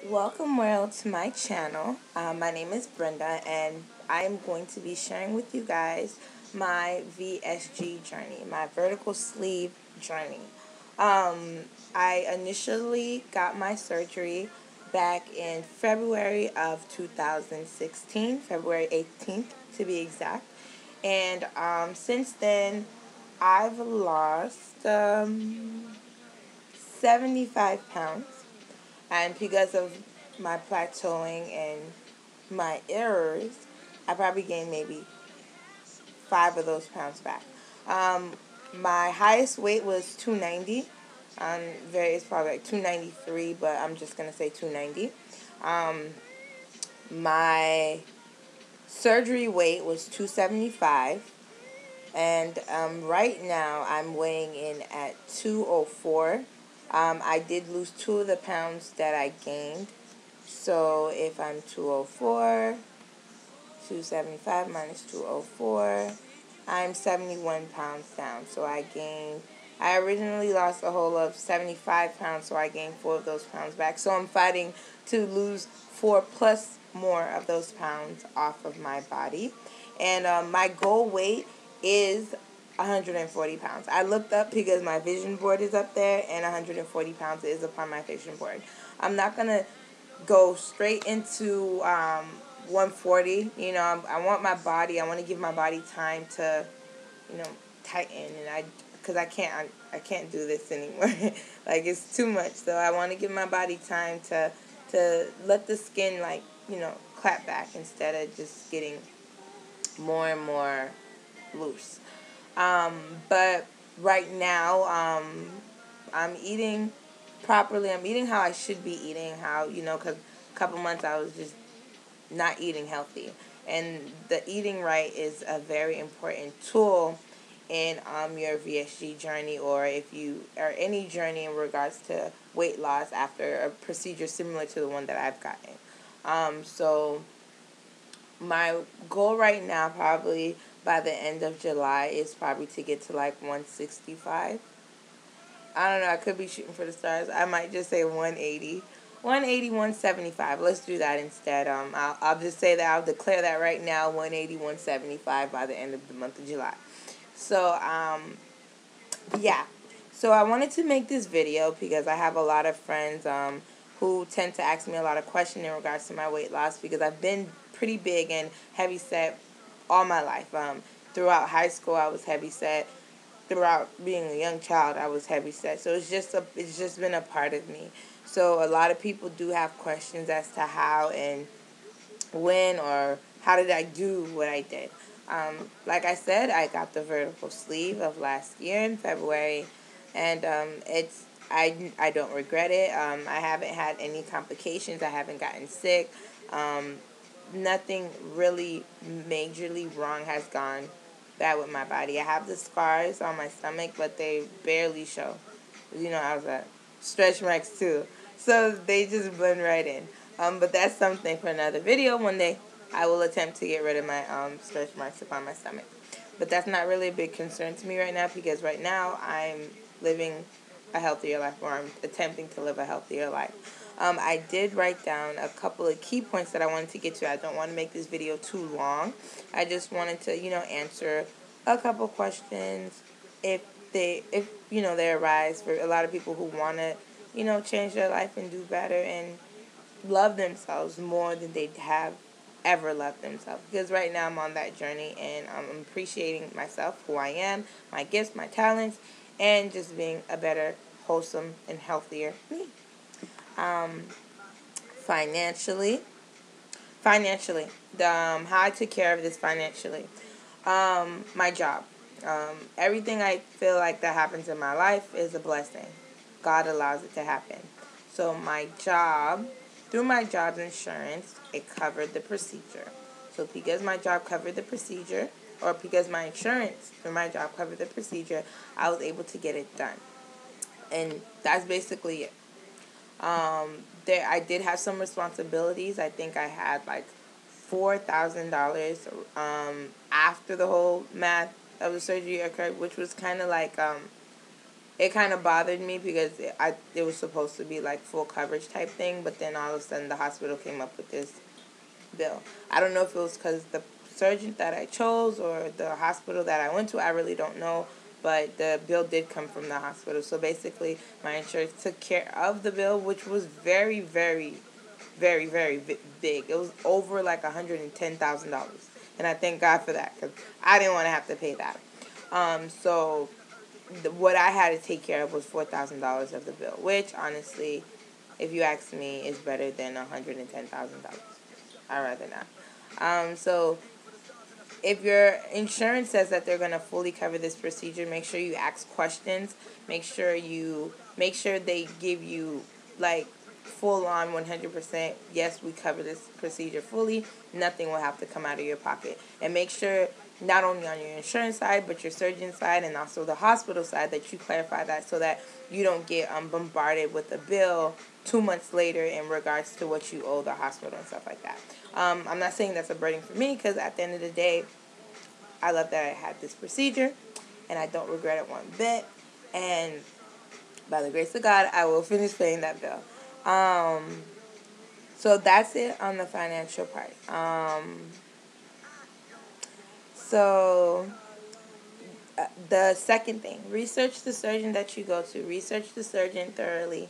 Welcome, world, to my channel. My name is Brenda, and I am going to be sharing with you guys my VSG journey, my vertical sleeve journey. I initially got my surgery back in February of 2016, February 18th to be exact. And since then, I've lost 75 pounds. And because of my plateauing and my errors, I probably gained maybe 5 of those pounds back. Um, my highest weight was 290. It's probably like 293, but I'm just gonna say 290. My surgery weight was 275, and right now I'm weighing in at 204. I did lose 2 of the pounds that I gained. So if I'm 204, 275 minus 204, I'm 71 pounds down. So I originally lost a whole of 75 pounds, so I gained 4 of those pounds back. So I'm fighting to lose 4 plus more of those pounds off of my body. And my goal weight is 140 pounds. I looked up because my vision board is up there, and 140 pounds is upon my vision board. I'm not going to go straight into 140. I want my body. I want to give my body time to, tighten, and because I can't do this anymore. Like, it's too much. So I want to give my body time to let the skin, like, clap back instead of just getting more and more loose. But right now, I'm eating properly. I'm eating how I should be eating. Because a couple months I was just not eating healthy. And the eating right is a very important tool in your VSG journey, or if you or any journey in regards to weight loss after a procedure similar to the one that I've gotten. So my goal right now, probably by the end of July, is probably to get to like 165. I don't know. I could be shooting for the stars. I might just say 180. 180, 175. Let's do that instead. I'll just say that I'll declare that right now, 180, 175 by the end of the month of July. So, yeah. So I wanted to make this video because I have a lot of friends who tend to ask me a lot of questions in regards to my weight loss, because I've been pretty big and heavy set all my life. Throughout high school, I was heavy set. Throughout being a young child, I was heavy set. So it's just been a part of me. So a lot of people do have questions as to how and when, or how did I do what I did. Like I said, I got the vertical sleeve of last year in February, and I don't regret it. I haven't had any complications. I haven't gotten sick. Um, Nothing really majorly wrong has gone bad with my body. I have the scars on my stomach, but they barely show. I was at stretch marks too, so they just blend right in. But that's something for another video. One day I will attempt to get rid of my stretch marks upon my stomach. But that's not really a big concern to me right now, because right now I'm living a healthier life, or I'm attempting to live a healthier life. I did write down a couple of key points that I wanted to get to. I don't want to make this video too long. I just wanted to, answer a couple questions if they arise, for a lot of people who want to, change their life and do better and love themselves more than they have ever loved themselves. Because right now I'm on that journey, and I'm appreciating myself, who I am, my gifts, my talents, and just being a better, wholesome, and healthier me. Um, financially, financially, how I took care of this financially. My job. Everything I feel like that happens in my life is a blessing. God allows it to happen. So my job, through my job's insurance, it covered the procedure. So because my job covered the procedure, or because my insurance through my job covered the procedure, I was able to get it done. And that's basically it. I did have some responsibilities. I think I had like $4,000 after the whole math of the surgery occurred, which was kind of like it kind of bothered me because it was supposed to be like full coverage type thing, but then all of a sudden the hospital came up with this bill. I don't know if it was because the surgeon that I chose or the hospital that I went to. I really don't know, but the bill did come from the hospital. So basically, my insurance took care of the bill, which was very, very, very, very big. It was over like $110,000, and I thank God for that because I didn't want to have to pay that. So what I had to take care of was $4,000 of the bill, which honestly, if you ask me, is better than $110,000. I'd rather not. So if your insurance says that they're going to fully cover this procedure, make sure you ask questions. Make sure they give you like full on 100%. Yes, we cover this procedure fully. Nothing will have to come out of your pocket. And make sure not only on your insurance side, but your surgeon side and also the hospital side that you clarify that so that you don't get bombarded with a bill 2 months later in regards to what you owe the hospital and stuff like that. I'm not saying that's a burden for me because at the end of the day, I love that I had this procedure and I don't regret it one bit. And by the grace of God, I will finish paying that bill. So that's it on the financial part. So the second thing, research the surgeon that you go to. Research the surgeon thoroughly.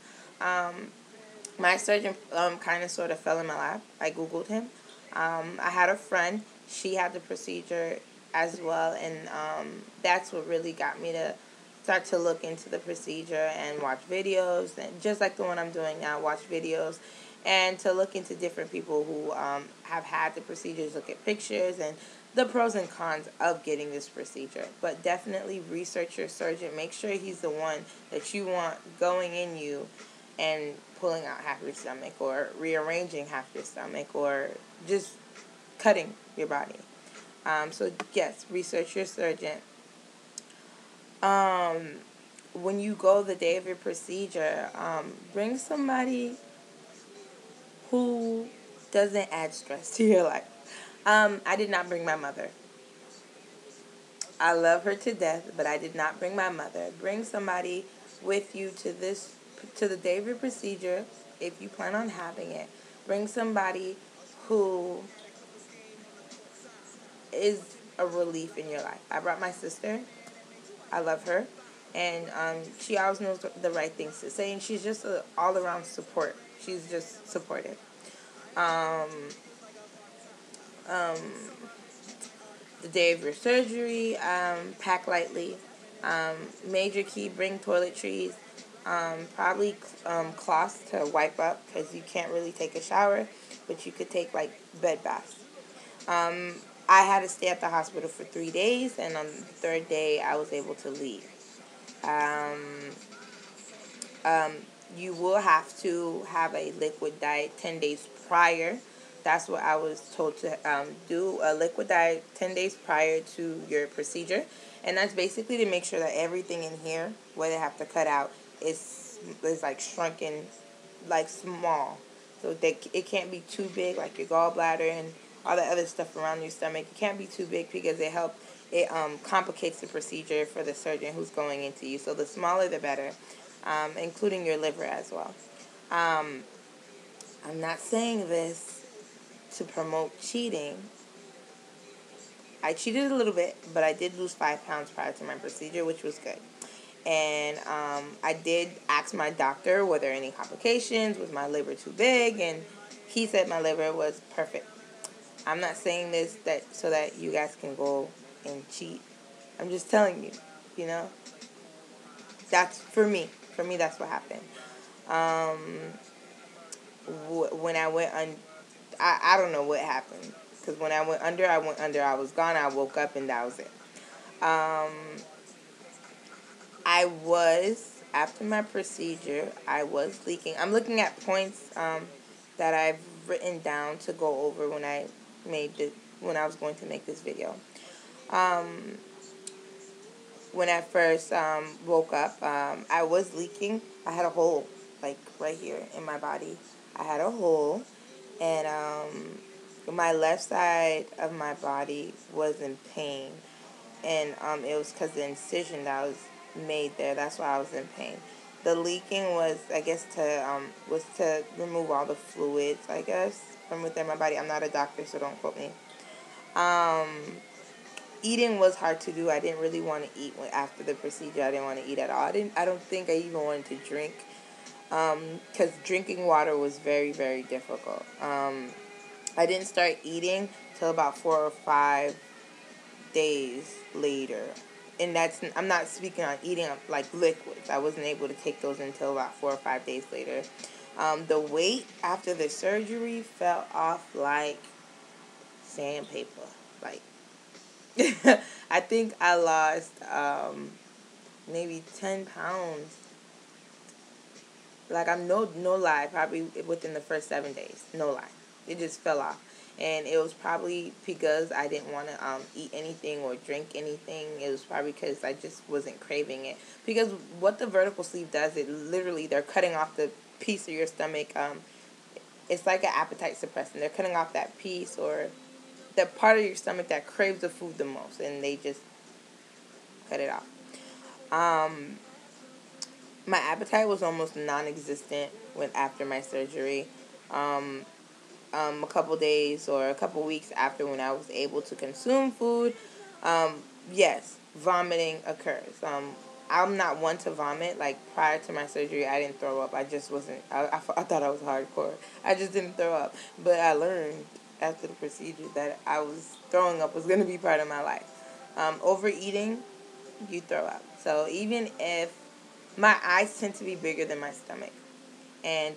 My surgeon kind of sort of fell in my lap. I Googled him. I had a friend. She had the procedure as well, and that's what really got me to start to look into the procedure and watch videos, and just like the one I'm doing now, watch videos, and to look into different people who have had the procedures, look at pictures, and the pros and cons of getting this procedure. But definitely research your surgeon. Make sure he's the one that you want going in you and pulling out half your stomach or rearranging half your stomach or just cutting your body. So yes, research your surgeon. When you go the day of your procedure, bring somebody who doesn't add stress to your life. I did not bring my mother. I love her to death, but I did not bring my mother. Bring somebody with you to the day of your procedure, if you plan on having it. Bring somebody who is a relief in your life. I brought my sister. I love her. And she always knows the right things to say. And she's just an all-around support. She's just supportive. The day of your surgery, pack lightly. Major key, bring toiletries. Probably cloths to wipe up because you can't really take a shower. But you could take, like, bed baths. I had to stay at the hospital for 3 days, and on the third day, I was able to leave. You will have to have a liquid diet 10 days prior. That's what I was told to do, a liquid diet 10 days prior to your procedure. And that's basically to make sure that everything in here, where they have to cut out, is like shrunken, like small. So it can't be too big, like your gallbladder and all the other stuff around your stomach. It can't be too big because it complicates the procedure for the surgeon who's going into you. So the smaller the better, including your liver as well. I'm not saying this to promote cheating. I cheated a little bit, but I did lose 5 pounds prior to my procedure, which was good. And I did ask my doctor were there any complications, was my liver too big, and he said my liver was perfect. I'm not saying this so that you guys can go and cheat. I'm just telling you, you know. That's for me. For me, that's what happened. When I went I don't know what happened. Because when I went under, I went under. I was gone. I woke up, and that was it. After my procedure, I was leaking. I'm looking at points that I've written down to go over when I was going to make this video. When I first woke up, I was leaking. I had a hole, like right here in my body. I had a hole, and my left side of my body was in pain, and it was because the incision that made there. That's why I was in pain. The leaking was, I guess, was to remove all the fluids, I guess, from within my body. I'm not a doctor, so don't quote me. Eating was hard to do. I didn't really want to eat after the procedure. I didn't want to eat at all. I don't think I even wanted to drink, because drinking water was very, very difficult. I didn't start eating till about 4 or 5 days later. And I'm not speaking on eating like liquids. I wasn't able to take those until about 4 or 5 days later. The weight after the surgery fell off like sandpaper. Like, I think I lost maybe 10 pounds. Like, I'm no lie, probably within the first 7 days. No lie. It just fell off. And it was probably because I didn't want to eat anything or drink anything. It was probably because I just wasn't craving it. Because what the vertical sleeve does, it literally, they're cutting off the piece of your stomach. It's like an appetite suppressant. They're cutting off that piece or the part of your stomach that craves the food the most. And they just cut it off. My appetite was almost non-existent after my surgery. A couple days or a couple weeks after, when I was able to consume food, yes, vomiting occurs. I'm not one to vomit. Like, prior to my surgery, I didn't throw up. I just wasn't, I thought I was hardcore. I just didn't throw up. But I learned after the procedure that throwing up was going to be part of my life. Overeating, you throw up. So even if my eyes tend to be bigger than my stomach, and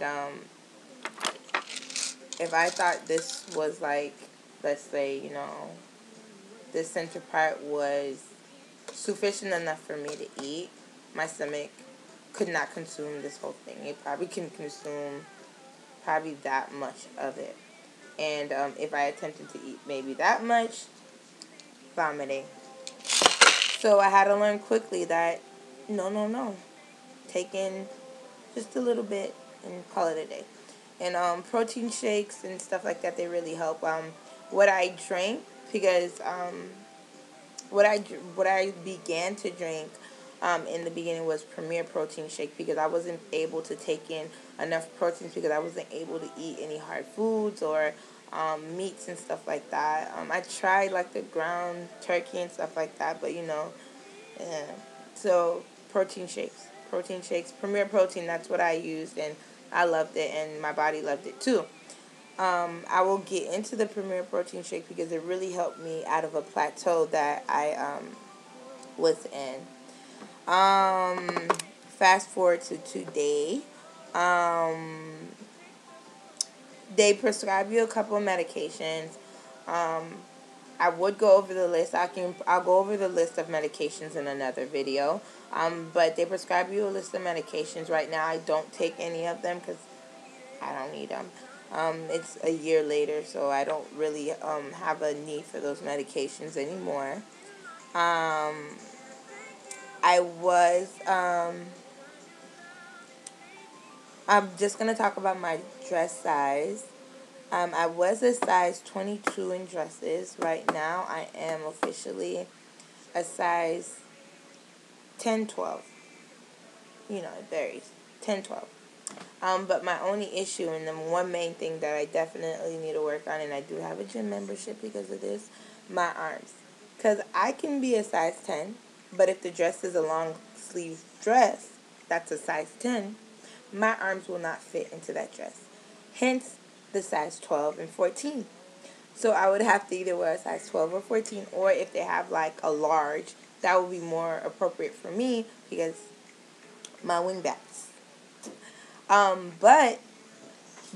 if I thought this was like, let's say, this center part was sufficient enough for me to eat, my stomach could not consume this whole thing. It probably can consume probably that much of it. And if I attempted to eat maybe that much, vomiting. So I had to learn quickly that no. Take in just a little bit and call it a day. And protein shakes and stuff like that, they really help. What I drank, because what I began to drink in the beginning was Premier Protein Shake, because I wasn't able to take in enough proteins, because I wasn't able to eat any hard foods or meats and stuff like that. I tried like the ground turkey and stuff like that, but yeah. So protein shakes, Premier Protein, that's what I used, and I loved it, and my body loved it too. I will get into the Premier Protein Shake because it really helped me out of a plateau that I was in. Fast forward to today. They prescribe you a couple of medications. I would go over the list. I'll go over the list of medications in another video. But they prescribe you a list of medications. Right now, I don't take any of them because I don't need them. It's a year later, so I don't really have a need for those medications anymore. I was I'm just gonna talk about my dress size. I was a size 22 in dresses. Right now, I am officially a size 10, 12. It varies. 10, 12. But my only issue, and the one main thing that I definitely need to work on, and I do have a gym membership because of this, my arms. Because I can be a size 10, but if the dress is a long sleeve dress, that's a size 10, my arms will not fit into that dress. Hence, the size 12 and 14. So I would have to either wear a size 12 or 14, or if they have like a large, that would be more appropriate for me because my wingbacks. But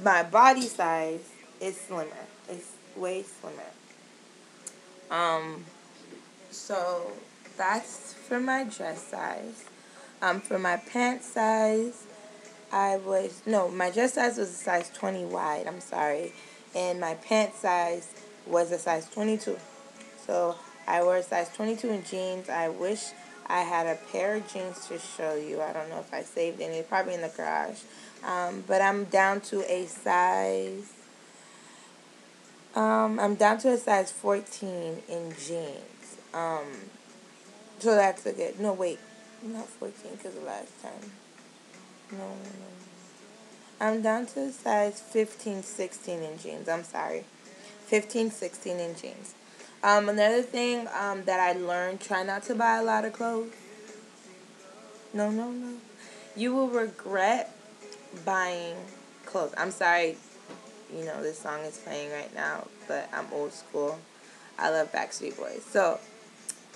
my body size is slimmer. It's way slimmer. So that's for my dress size. For my pant size, my dress size was a size 20 wide, I'm sorry. And my pant size was a size 22. So I wear a size 22 in jeans. I wish I had a pair of jeans to show you. I don't know if I saved any. Probably in the garage. But I'm down to a size... I'm down to a size 14 in jeans. So that's a good... No, wait. Not 14 because the last time. No, no, no. I'm down to size 15, 16 in jeans. I'm sorry. 15, 16 in jeans. Another thing that I learned, try not to buy a lot of clothes. No, no, no. You will regret buying clothes. I'm sorry, this song is playing right now, but I'm old school. I love Backstreet Boys.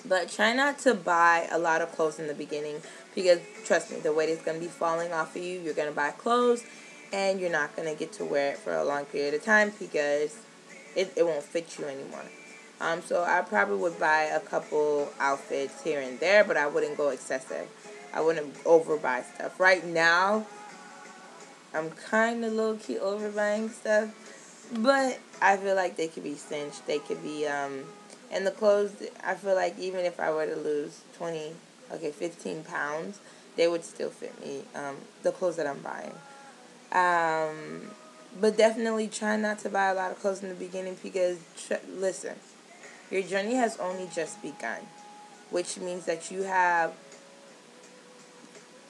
But try not to buy a lot of clothes in the beginning because, trust me, the weight is going to be falling off of you. You're going to buy clothes and you're not going to get to wear it for a long period of time because it won't fit you anymore. So I probably would buy a couple outfits here and there, but I wouldn't go excessive. I wouldn't overbuy stuff. Right now, I'm kind of low-key overbuying stuff, but I feel like they could be cinched. They could be, and the clothes, I feel like even if I were to lose 15 pounds, they would still fit me, the clothes that I'm buying. But definitely try not to buy a lot of clothes in the beginning because, listen, your journey has only just begun, which means that you have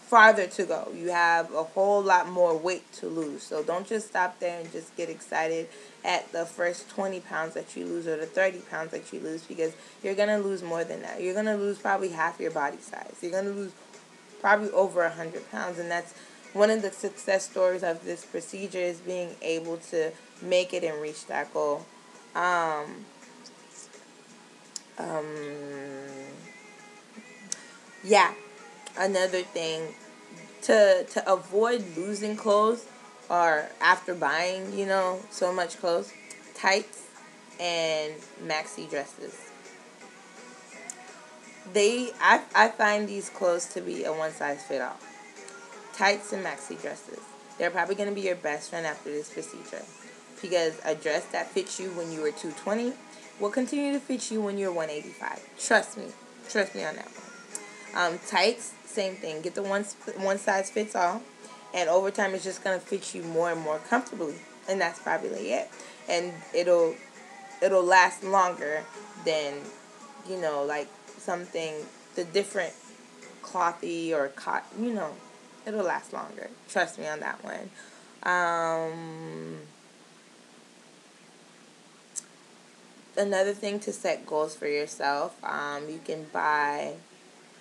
farther to go. You have a whole lot more weight to lose. So don't just stop there and just get excited at the first 20 pounds that you lose or the 30 pounds that you lose because you're going to lose more than that. You're going to lose probably half your body size. You're going to lose probably over 100 pounds. And that's one of the success stories of this procedure is being able to make it and reach that goal. Yeah. Another thing to avoid losing clothes or after buying, so much clothes, tights and maxi dresses. I find these clothes to be a one size fit all. Tights and maxi dresses. They're probably going to be your best friend after this procedure because a dress that fits you when you were 220 will continue to fit you when you're 185. Trust me on that one. Tights, same thing. Get the one size fits all, and over time it's just gonna fit you more and more comfortably, and that's probably it. And it'll last longer than like something the different clothy or cotton. It'll last longer. Trust me on that one. Another thing to set goals for yourself. You can buy.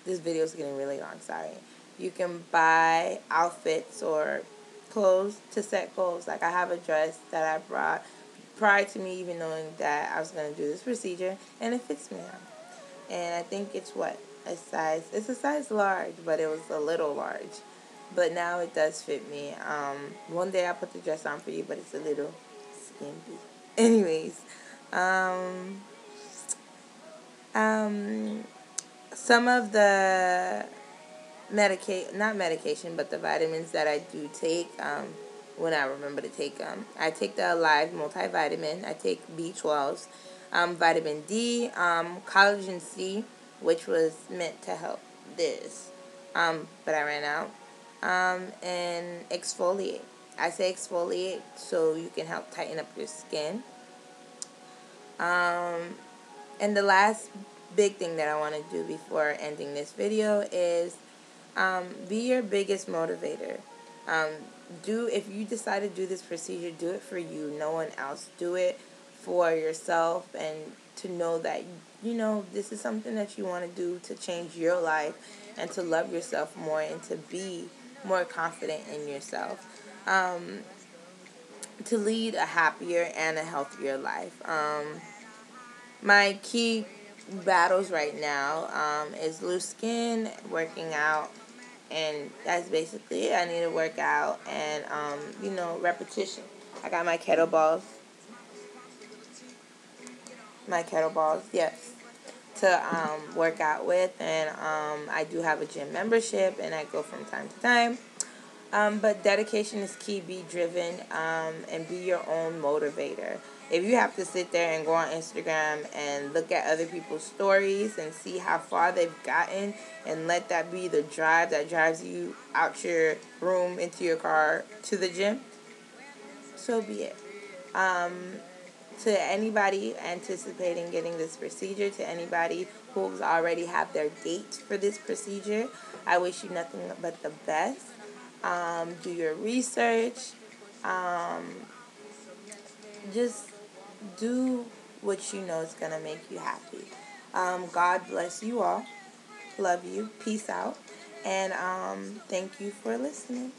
This video is getting really long, sorry. You can buy outfits or clothes to set goals. Like I have a dress that I brought prior to me even knowing that I was going to do this procedure, and it fits me now. And I think it's it's a size large, but it was a little large. But now it does fit me. One day I'll put the dress on for you, but it's a little skimpy. Anyways, some of the not medication, but the vitamins that I do take, when I remember to take them. I take the Alive multivitamin. I take B12s, vitamin D, collagen C, which was meant to help this, but I ran out, and exfoliate. I say exfoliate so you can help tighten up your skin. And the last big thing that I want to do before ending this video is be your biggest motivator. If you decide to do this procedure, do it for you, no one else. Do it for yourself and to know that, this is something that you want to do to change your life and to love yourself more and to be more confident in yourself. To lead a happier and a healthier life. My key battles right now is loose skin, working out, and that's basically it. I need to work out and, repetition. I got my kettlebells, yes, to work out with, and I do have a gym membership, and I go from time to time. But dedication is key. Be driven, and be your own motivator. If you have to sit there and go on Instagram and look at other people's stories and see how far they've gotten and let that be the drive that drives you out your room, into your car, to the gym, so be it. To anybody anticipating getting this procedure, to anybody who's already have their date for this procedure, I wish you nothing but the best. Do your research. Just do what you know is going to make you happy. God bless you all. Love you. Peace out. And thank you for listening.